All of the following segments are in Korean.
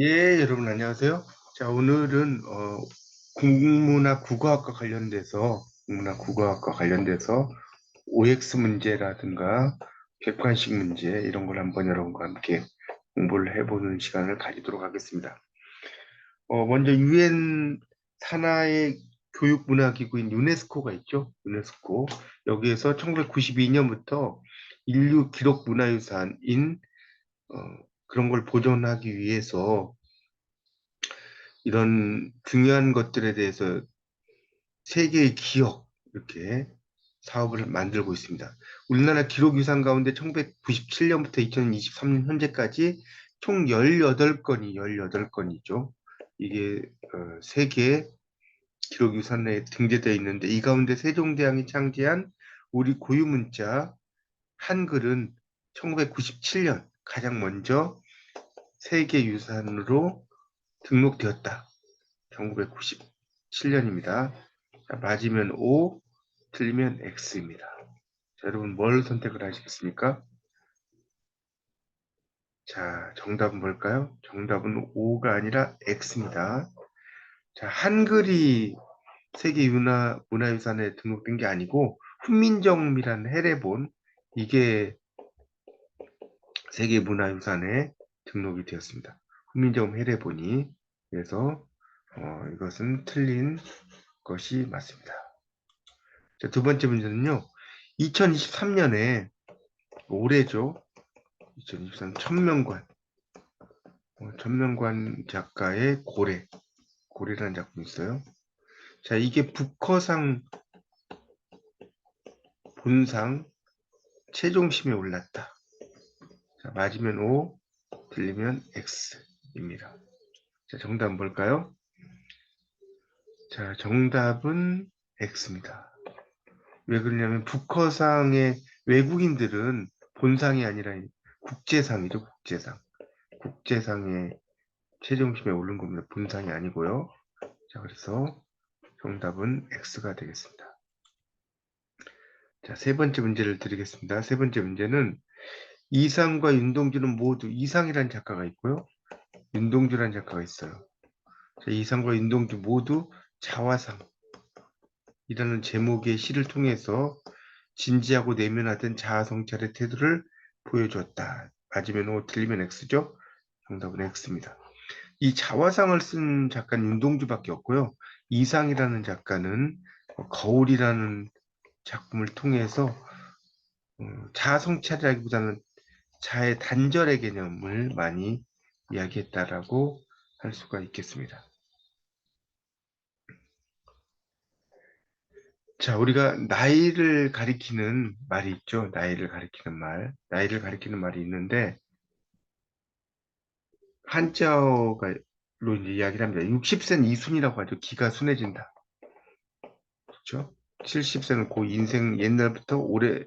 예, 여러분 안녕하세요. 자, 오늘은 국문학 국어학과 관련돼서 OX 문제라든가 객관식 문제 이런 걸 한번 여러분과 함께 공부를 해보는 시간을 가지도록 하겠습니다. 먼저 유엔 산하의 교육문화기구인 유네스코가 있죠. 유네스코. 여기에서 1992년부터 인류 기록 문화유산인 어, 그런 걸 보존하기 위해서 이런 중요한 것들에 대해서 세계의 기억 이렇게 사업을 만들고 있습니다. 우리나라 기록유산 가운데 1997년부터 2023년 현재까지 총 18건이죠. 이게 세계 기록유산에 등재되어 있는데 이 가운데 세종대왕이 창제한 우리 고유문자 한글은 1997년 가장 먼저 세계유산으로 등록되었다. 1997년입니다. 맞으면 O, 틀리면 X입니다. 자, 여러분 뭘 선택을 하시겠습니까? 자, 정답은 뭘까요? 정답은 O가 아니라 X입니다. 자, 한글이 문화유산에 등록된 게 아니고 훈민정음이라는 해례본 이게 세계문화유산에 등록이 되었습니다. 훈민정음 해례본이 그래서 이것은 틀린 것이 맞습니다. 자, 두 번째 문제는요. 2023년에 올해죠. 2023 천명관 천명관 작가의 고래라는 작품이 있어요. 자, 이게 북커상 본상 최종심에 올랐다. 자, 맞으면 O, 틀리면 X입니다. 자, 정답은 뭘까요? 자, 정답은 X입니다. 왜 그러냐면 북커상의 외국인들은 본상이 아니라 국제상이죠, 국제상. 국제상의 최종심에 오른 겁니다. 본상이 아니고요. 자, 그래서 정답은 X가 되겠습니다. 자, 세 번째 문제를 드리겠습니다. 세 번째 문제는 이상과 윤동주는 모두 이상이라는 작가가 있고요. 윤동주라는 작가가 있어요. 자, 이상과 윤동주 모두 자화상이라는 제목의 시를 통해서 진지하고 내면화된 자아 성찰의 태도를 보여주었다. 맞으면 O, 틀리면 X죠? 정답은 X입니다. 이 자화상을 쓴 작가는 윤동주밖에 없고요. 이상이라는 작가는 거울이라는 작품을 통해서 자아 성찰이라기보다는 자의 단절의 개념을 많이 이야기했다라고 할 수가 있겠습니다. 자, 우리가 나이를 가리키는 말이 있죠. 나이를 가리키는 말. 나이를 가리키는 말이 있는데 한자어로 이제 이야기를 합니다. 60세는 이순이라고 하죠. 기가 순해진다. 그렇죠? 70세는 고 인생 옛날부터 오래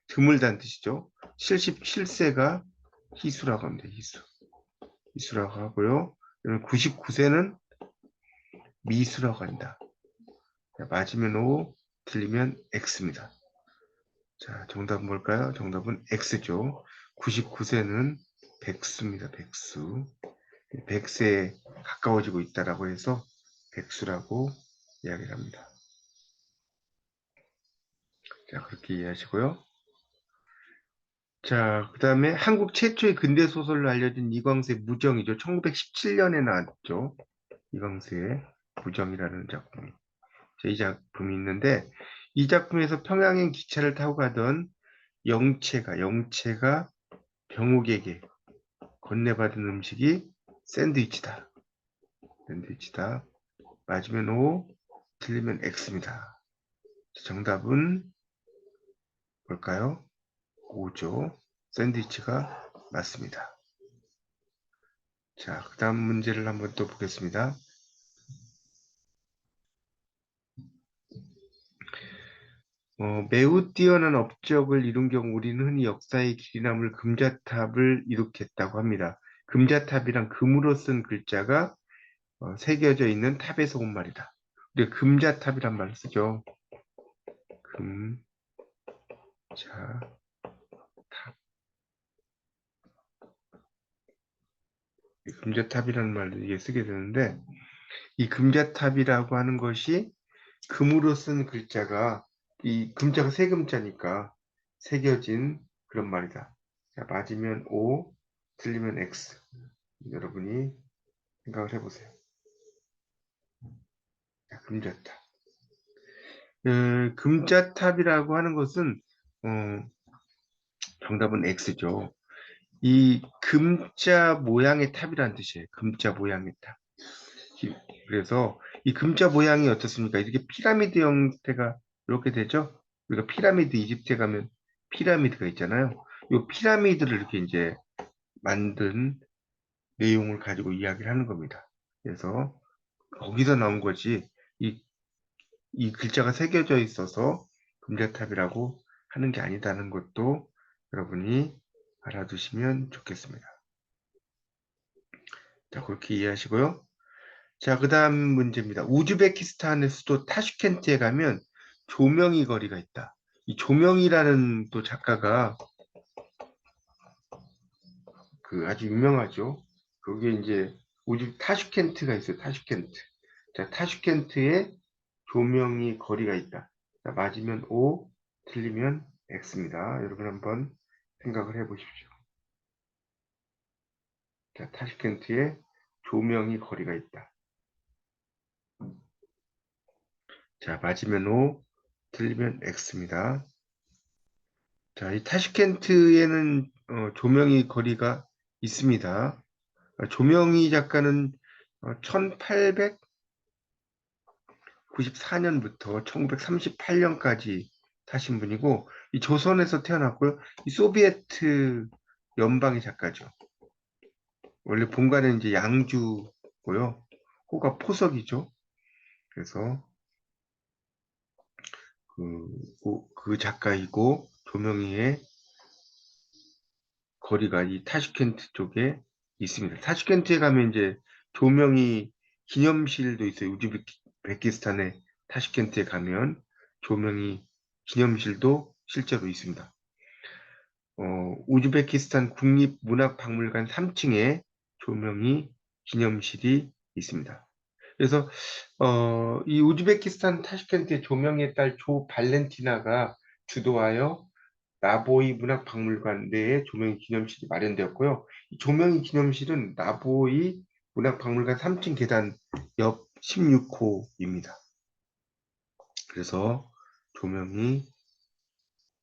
드물다는 뜻이죠. 77세가 희수라고 합니다. 희수라고 하고요. 99세는 미수라고 한다. 맞으면 O, 틀리면 X입니다. 자, 정답은 뭘까요? 정답은 X죠. 99세는 백수입니다. 백수. 100세에 가까워지고 있다라고 해서 백수라고 이야기를 합니다. 자, 그렇게 이해하시고요. 자, 그 다음에 한국 최초의 근대소설로 알려진 이광수의 무정이죠. 1917년에 나왔죠. 이광수의 무정이라는 작품이. 자, 이 작품이 있는데, 이 작품에서 평양행 기차를 타고 가던 영채가 병욱에게 건네받은 음식이 샌드위치다. 샌드위치다. 맞으면 O, 틀리면 X입니다. 정답은 뭘까요? O죠. 샌드위치가 맞습니다. 자, 그 다음 문제를 한번 또 보겠습니다. 매우 뛰어난 업적을 이룬 경우 우리는 흔히 역사의 길이 남을 금자탑을 이룩했다고 합니다. 금자탑이란 금으로 쓴 글자가 새겨져 있는 탑에서 온 말이다. 우리가 금자탑이란 말을 쓰죠. 금자탑. 금자탑이라는 말도 이게 쓰게 되는데, 이 금자탑이라고 하는 것이 금으로 쓴 글자가, 이 금자가 세 금자니까 새겨진 그런 말이다. 자, 맞으면 O, 틀리면 X. 여러분이 생각을 해보세요. 자, 금자탑. 금자탑이라고 하는 것은 정답은 X죠. 이 금자 모양의 탑이라는 뜻이에요. 금자 모양의 탑. 그래서 이 금자 모양이 어떻습니까? 이렇게 피라미드 형태가 이렇게 되죠? 우리가 피라미드 이집트에 가면 피라미드가 있잖아요. 이 피라미드를 이렇게 이제 만든 내용을 가지고 이야기를 하는 겁니다. 그래서 거기서 나온 것이 이, 이 글자가 새겨져 있어서 금자탑이라고 하는 게 아니다는 것도 여러분이 알아두시면 좋겠습니다. 자, 그렇게 이해하시고요. 자, 그 다음 문제입니다. 우즈베키스탄의 수도 타슈켄트에 가면 조명이 거리가 있다. 이 조명이라는 또 작가가 그 아주 유명하죠. 그게 이제 타슈켄트가 있어요. 타슈켄트. 자, 타슈켄트에 조명이 거리가 있다. 자, 맞으면 O, 틀리면 X입니다. 여러분 한번 생각을 해보십시오. 자, 타슈켄트에 조명이 거리가 있다. 자, 맞으면 O, 틀리면 X입니다. 자, 이 타슈켄트에는 조명이 거리가 있습니다. 조명이 작가는 1894년부터 1938년까지 사신 분이고, 이 조선에서 태어났고요. 이 소비에트 연방의 작가죠. 원래 본가는 이제 양주고요. 호가 포석이죠. 그래서 그 작가이고 조명희의 거리가 이 타슈켄트 쪽에 있습니다. 타슈켄트에 가면 이제 조명희 기념실도 있어요. 우즈베키스탄의 타슈켄트에 가면 조명희 기념실도 실제로 있습니다. 우즈베키스탄 국립문화박물관 3층에 조명희 기념실이 있습니다. 그래서 이 우즈베키스탄 타슈켄트의 조명의 딸 조 발렌티나가 주도하여 나보이 문학박물관 내에 조명희 기념실이 마련되었고요. 이 조명희 기념실은 나보이 문학박물관 3층 계단 옆 16호입니다. 그래서 조명희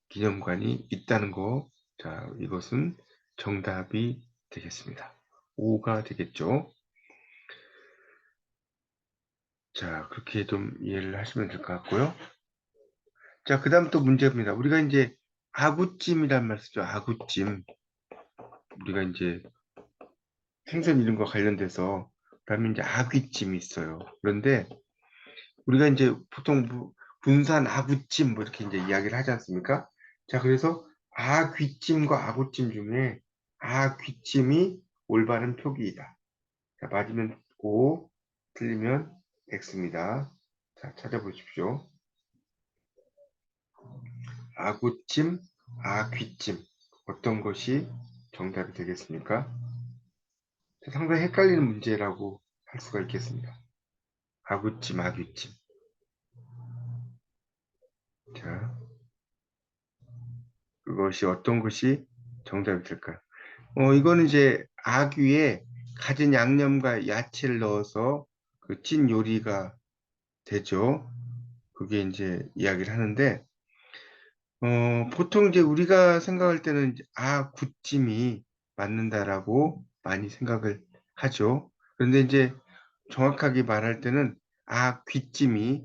기념관이 있다는 거, 자, 이것은 정답이 되겠습니다. 5가 되겠죠. 자, 그렇게 좀 이해를 하시면 될 것 같고요. 자, 그 다음 또 문제입니다. 우리가 이제 아구찜이란 말 쓰죠. 아구찜. 우리가 이제 생선 이름과 관련돼서 그다음에 이제 아귀찜이 있어요. 그런데 우리가 이제 보통 군산 아구찜 뭐 이렇게 이제 이야기를 하지 않습니까? 자, 그래서 아귀찜과 아구찜 중에 아귀찜이 올바른 표기이다. 자, 맞으면 O, 틀리면 X입니다. 자, 찾아보십시오. 아구찜, 아귀찜. 어떤 것이 정답이 되겠습니까? 상당히 헷갈리는 문제라고 할 수가 있겠습니다. 아구찜, 아귀찜. 자, 그것이 어떤 것이 정답이 될까요? 이거는 이제 아귀에 갖은 양념과 야채를 넣어서 그 찐 요리가 되죠. 그게 이제 이야기를 하는데, 보통 이제 우리가 생각할 때는 이제 굿찜이 맞는다라고 많이 생각을 하죠. 그런데 이제 정확하게 말할 때는 귀찜이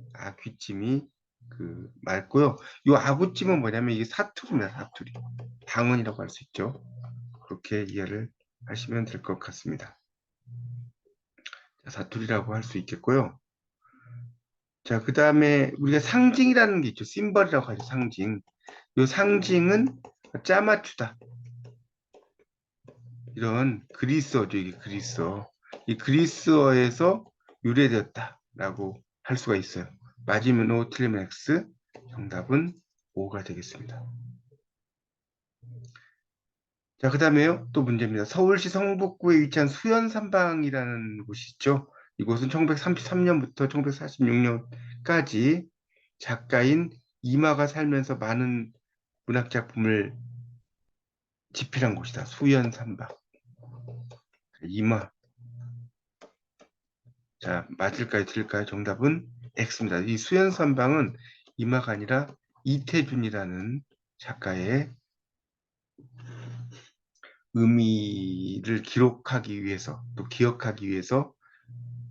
맞고요. 이 아구찜은 뭐냐면 이게 사투리입니다, 사투리. 방언이라고 할 수 있죠. 그렇게 이해를 하시면 될 것 같습니다. 자, 사투리라고 할 수 있겠고요. 자, 그 다음에 우리가 상징이라는 게 있죠. 심벌이라고 하죠, 상징. 이 상징은 짜맞추다. 이런 그리스어죠, 이게 그리스어. 이 그리스어에서 유래되었다라고 할 수가 있어요. 맞으면 O, 틀리면 X. 정답은 O가 되겠습니다. 자, 그 다음에요. 또 문제입니다. 서울시 성북구에 위치한 수연산방이라는 곳이 있죠. 이곳은 1933년부터 1946년까지 작가인 이마가 살면서 많은 문학작품을 집필한 곳이다. 수연산방. 이마. 자, 맞을까요? 틀릴까요? 정답은 X입니다. 이 수연산방은 이마가 아니라 이태준이라는 작가의 의미를 기록하기 위해서 또 기억하기 위해서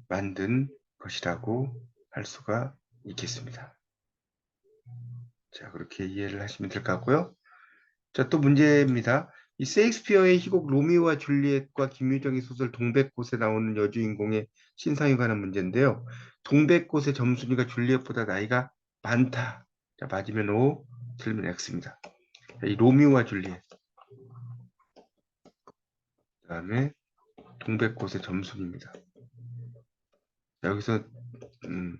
만든 것이라고 할 수가 있겠습니다. 자, 그렇게 이해를 하시면 될 것 같고요. 자, 또 문제입니다. 이 셰익스피어의 희곡 로미오와 줄리엣과 김유정의 소설 동백꽃에 나오는 여주인공의 신상에 관한 문제인데요. 동백꽃의 점순이가 줄리엣보다 나이가 많다. 자, 맞으면 O, 틀리면 X입니다. 자, 이 로미오와 줄리엣. 그다음에 동백꽃의 점순입니다. 자, 여기서 음,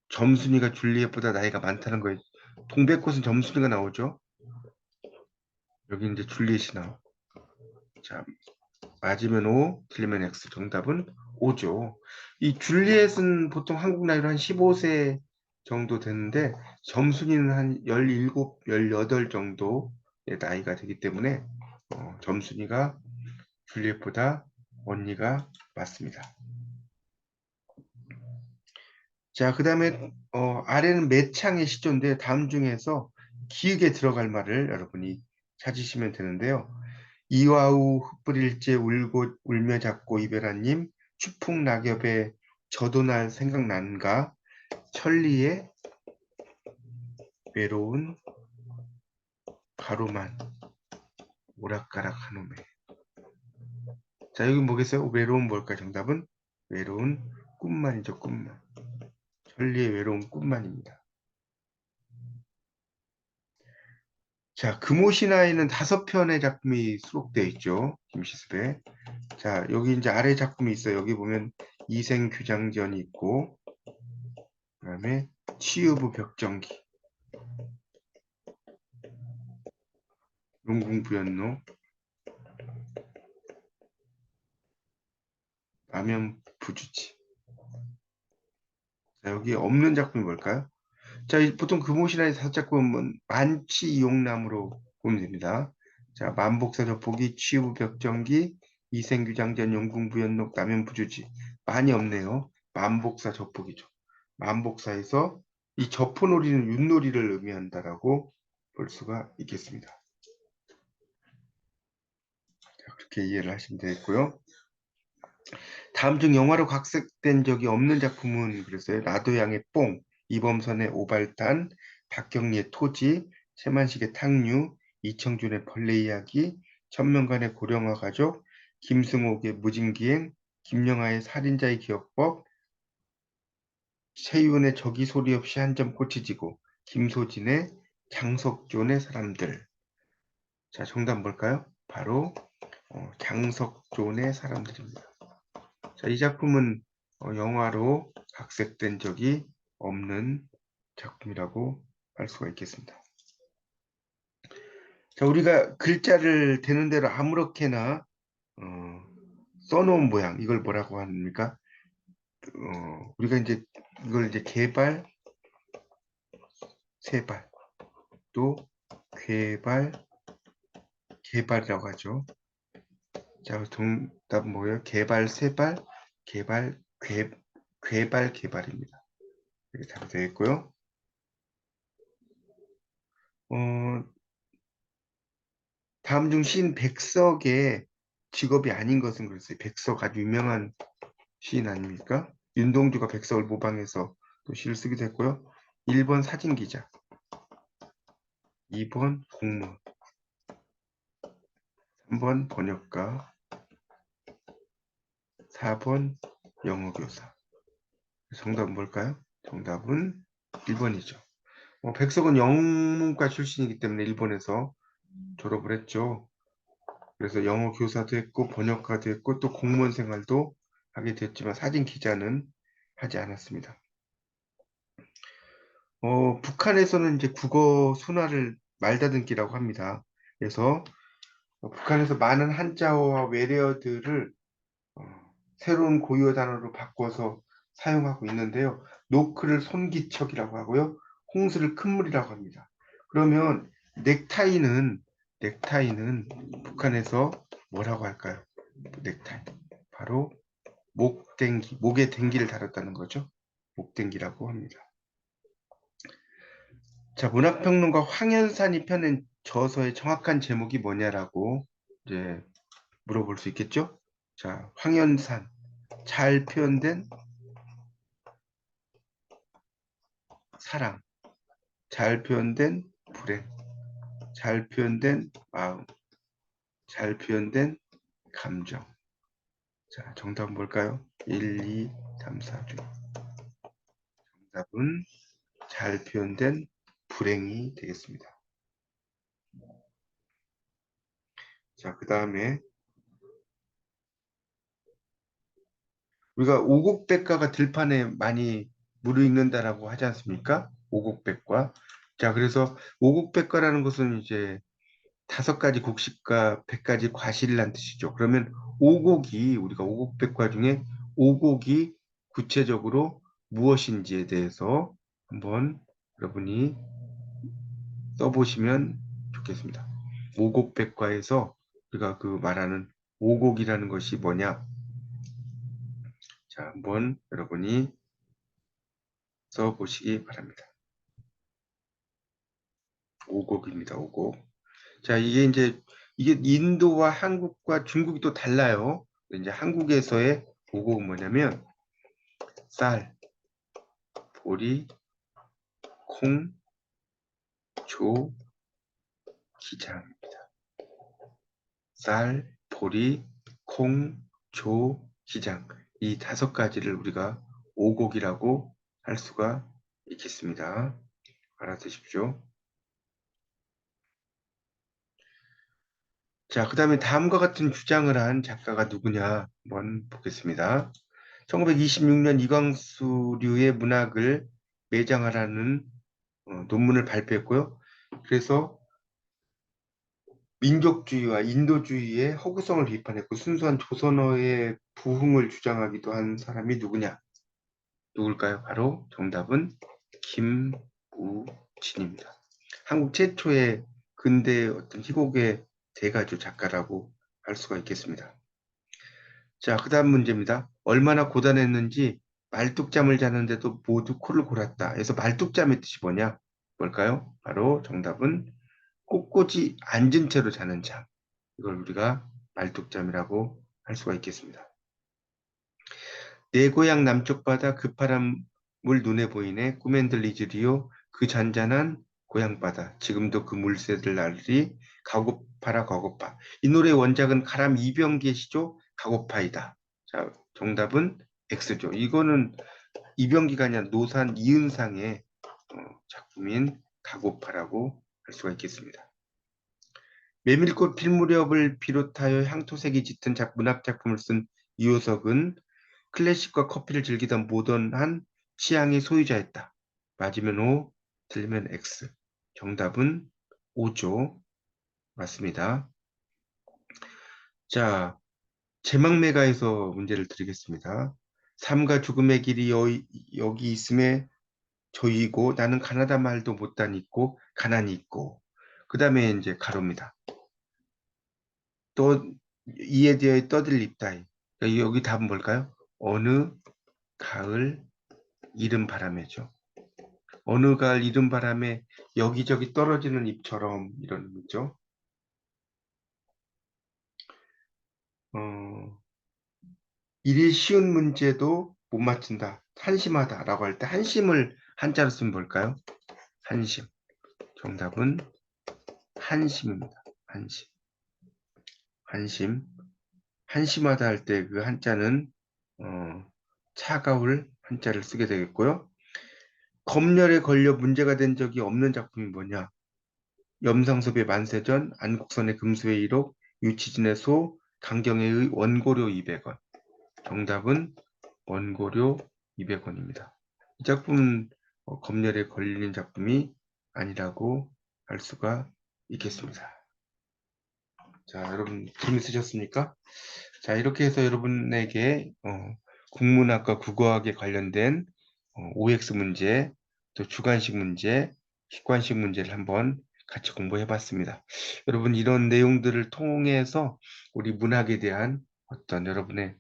점순이가 줄리엣보다 나이가 많다는 거예요. 동백꽃은 점순이가 나오죠. 여기 이제 줄리엣이 나와. 자, 맞으면 O, 틀리면 X. 정답은 O죠. 이 줄리엣은 보통 한국 나이로 한 15세 정도 되는데 점순이는 한 17, 18 정도의 나이가 되기 때문에 점순이가 줄리엣보다 언니가 맞습니다. 자, 그 다음에 아래는 매창의 시조인데 다음 중에서 기역에 들어갈 말을 여러분이 찾으시면 되는데요. 이와우 흩뿌릴째 울고 울며 잡고 이별한님 추풍 낙엽에 저도 날 생각난가 천리의 외로운 가로만 오락가락 한오매. 자, 여기 뭐겠어요? 외로운 뭘까? 정답은 외로운 꿈만이죠. 꿈만. 천리의 외로운 꿈만입니다. 자, 금오신화에는 5편의 작품이 수록되어 있죠. 김시습에. 자, 여기 이제 아래 작품이 있어요. 여기 보면 이생규장전이 있고, 그 다음에 치유부 벽정기, 용궁부연록, 남연부주지. 자, 여기 없는 작품이 뭘까요? 자, 보통 금오신화의 5작품은 만치이용남으로 보면 됩니다. 자, 만복사 젖보기, 치유부 벽정기, 이생규장전, 용궁부연록, 남연부주지. 많이 없네요. 만복사 젖보기죠. 만복사에서 이 젖포놀이는 윷놀이를 의미한다라고 볼 수가 있겠습니다. 자, 그렇게 이해를 하시면 되겠고요. 다음 중 영화로 각색된 적이 없는 작품은 그랬어요. 라도양의 뽕, 이범선의 오발탄, 박경리의 토지, 최만식의 탕류, 이청준의 벌레 이야기, 천명관의 고령화 가족, 김승옥의 무진기행, 김영하의 살인자의 기억법, 최윤의 저기 소리 없이 한 점 꽃이 지고, 김소진의 장석존의 사람들. 자, 정답 뭘까요? 바로 장석존의 사람들입니다. 자, 이 작품은 영화로 각색된 적이 없는 작품이라고 할 수가 있겠습니다. 자, 우리가 글자를 되는 대로 아무렇게나 어, 써놓은 모양, 이걸 뭐라고 합니까? 우리가 이제 이걸 이제 개발, 세발, 또 괴발, 개발이라고 하죠. 자, 정답은 뭐예요? 개발, 세발, 개발, 괴발, 개발입니다. 이렇게 답이 되겠고요. 어, 다음 중 시인 백석의 직업이 아닌 것은 그랬어요. 백석 아주 유명한 시인 아닙니까? 윤동주가 백석을 모방해서 또 시를 쓰기도 했고요. 1번 사진기자, 2번 공무원, 3번 번역가, 4번 영어교사. 정답은 뭘까요? 정답은 1번이죠. 백석은 영문과 출신이기 때문에 일본에서 졸업을 했죠. 그래서 영어 교사도 했고 번역가도 했고 또 공무원 생활도 하게 됐지만 사진 기자는 하지 않았습니다. 북한에서는 이제 국어 순화를 말다듬기라고 합니다. 그래서 북한에서 많은 한자어와 외래어들을 어, 새로운 고유어 단어로 바꿔서 사용하고 있는데요. 노크를 손기척이라고 하고요. 홍수를 큰물이라고 합니다. 그러면 넥타이는 북한에서 뭐라고 할까요? 넥타이. 바로 목댕기, 목에 댕기를 달았다는 거죠. 목댕기라고 합니다. 자, 문학평론가 황현산이 펴낸 저서의 정확한 제목이 뭐냐라고 이제 물어볼 수 있겠죠? 자, 황현산. 잘 표현된 사랑, 잘 표현된 불행, 잘 표현된 마음, 잘 표현된 감정. 자, 정답은 뭘까요? 1, 2, 3, 4, 6. 정답은 잘 표현된 불행이 되겠습니다. 자, 그 다음에 우리가 오곡백과가 들판에 많이 무르익는다라고 하지 않습니까? 오곡백과. 자, 그래서 오곡백과라는 것은 이제 5가지 곡식과 100가지 과실이란 뜻이죠. 그러면 오곡이 우리가 오곡백과 중에 오곡이 구체적으로 무엇인지에 대해서 한번 여러분이 써보시면 좋겠습니다. 오곡백과에서 우리가 그 말하는 오곡이라는 것이 뭐냐? 자, 한번 여러분이 써보시기 바랍니다. 오곡입니다. 오곡. 자, 이게 인도와 한국과 중국이 또 달라요. 이제 한국에서의 오곡은 뭐냐면 쌀, 보리, 콩, 조, 기장입니다. 쌀, 보리, 콩, 조, 기장. 이 5가지를 우리가 오곡이라고 할 수가 있겠습니다. 알아두십시오. 자, 그 다음에 다음과 같은 주장을 한 작가가 누구냐 한번 보겠습니다. 1926년 이광수류의 문학을 매장하라는 논문을 발표했고요. 그래서 민족주의와 인도주의의 허구성을 비판했고 순수한 조선어의 부흥을 주장하기도 한 사람이 누구냐? 누굴까요? 바로 정답은 김우진입니다. 한국 최초의 근대 어떤 희곡의 대가주 작가라고 할 수가 있겠습니다. 자, 그 다음 문제입니다. 얼마나 고단했는지 말뚝잠을 자는데도 모두 코를 골았다. 그래서 말뚝잠의 뜻이 뭐냐? 뭘까요? 바로 정답은 꼿꼿이 앉은 채로 자는 잠. 이걸 우리가 말뚝잠이라고 할 수가 있겠습니다. 내 고향 남쪽 바다 급파란 물 눈에 보이네. 꿈엔 들리지리요. 그 잔잔한 고향 바다. 지금도 그 물새들 날리 가고파라 가고파. 이 노래 원작은 가람 이병기의 시조 가고파이다. 자, 정답은 X죠. 이거는 이병기가 아니라 노산 이은상의 작품인 가고파라고 할 수가 있겠습니다. 메밀꽃 필 무렵을 비롯하여 향토색이 짙은 문학 작품을 쓴 이효석은 클래식과 커피를 즐기던 모던한 취향의 소유자였다. 맞으면 O, 틀리면 X. 정답은 O죠. 맞습니다. 자, 제막매가에서 문제를 드리겠습니다. 삶과 죽음의 길이 여기 있음에 조이고 나는 가나다 말도 못다니고 가난이 있고 그 다음에 이제 가로입니다. 또 이에 대해 떠들립다이. 그러니까 여기 답은 뭘까요? 어느 가을 이른 바람에죠. 어느 가을 이른 바람에 여기저기 떨어지는 잎처럼 이런 의미죠. 어, 일이 쉬운 문제도 못 맞춘다. 한심하다라고 할 때 한심을 한자로 쓰면 뭘까요? 한심. 정답은 한심입니다. 한심. 한심. 한심하다 할 때 그 한자는 차가울 한자를 쓰게 되겠고요. 검열에 걸려 문제가 된 적이 없는 작품이 뭐냐? 염상섭의 만세전, 안국선의 금수의 1록, 유치진의 소, 강경애의 원고료 200원. 정답은 원고료 200원입니다. 이 작품은 검열에 걸린 작품이 아니라고 할 수가 있겠습니다. 자, 여러분 재밌으셨습니까? 자, 이렇게 해서 여러분에게 국문학과 국어학에 관련된 OX 문제, 또 주관식 문제, 객관식 문제를 한번 같이 공부해 봤습니다. 여러분 이런 내용들을 통해서 우리 문학에 대한 어떤 여러분의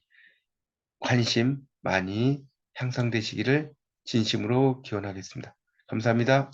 관심 많이 향상되시기를 진심으로 기원하겠습니다. 감사합니다.